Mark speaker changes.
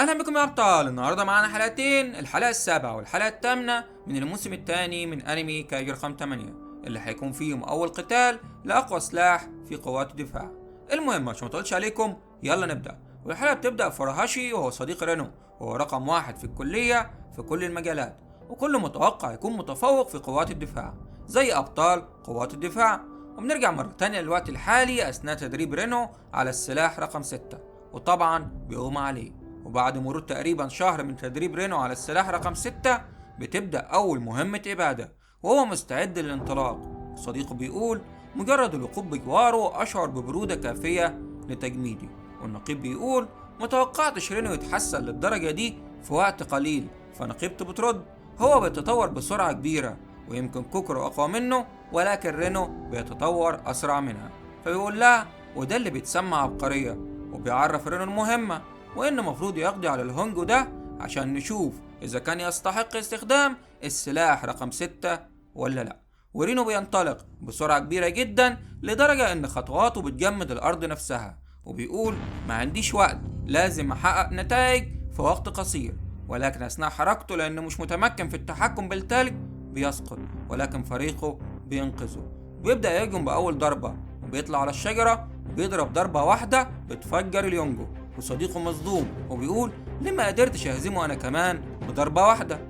Speaker 1: اهلا بكم يا ابطال. النهارده معانا حلقتين، الحلقه السابعه والحلقه الثامنه من الموسم الثاني من انمي كايجر رقم 8 اللي هيكون فيهم اول قتال لاقوى سلاح في قوات الدفاع. المهم عشان ما اطولش عليكم يلا نبدا. والحلقه بتبدا بفراهاشي وهو صديق رينو، وهو رقم واحد في الكليه في كل المجالات، وكل متوقع يكون متفوق في قوات الدفاع زي ابطال قوات الدفاع. وبنرجع مرة تانية للوقت الحالي أثناء تدريب رينو على السلاح رقم 6، وطبعا بيغمى عليه. وبعد مرور تقريبا شهر من تدريب رينو على السلاح رقم 6 بتبدأ أول مهمة إبادة، وهو مستعد للانطلاق. صديقه بيقول مجرد الوقوف بجواره أشعر ببرودة كافية لتجميدي. والنقيب بيقول متوقعتش رينو يتحسن للدرجة دي في وقت قليل. فنقيبته بترد هو بيتطور بسرعة كبيرة، ويمكن كوكرو أقوى منه ولكن رينو بيتطور أسرع منها. فبيقول لها وده اللي بيتسمى عبقرية، وبيعرف رينو المهمة وإنه مفروض يقضي على الهونجو ده عشان نشوف إذا كان يستحق استخدام السلاح رقم 6 ولا لأ. ورينو بينطلق بسرعة كبيرة جدا لدرجة إن خطواته بتجمد الأرض نفسها، وبيقول ما عنديش وقت، لازم أحقق نتائج في وقت قصير. ولكن أثناء حركته لأنه مش متمكن في التحكم بالتلج بيسقط، ولكن فريقه بينقذه. بيبدأ يهجم بأول ضربة وبيطلع على الشجرة وبيضرب ضربة واحدة بتفجر اليونجو. وصديقه مصدوم وبيقول ليه ما قدرتش أهزمه أنا كمان بضربة واحدة.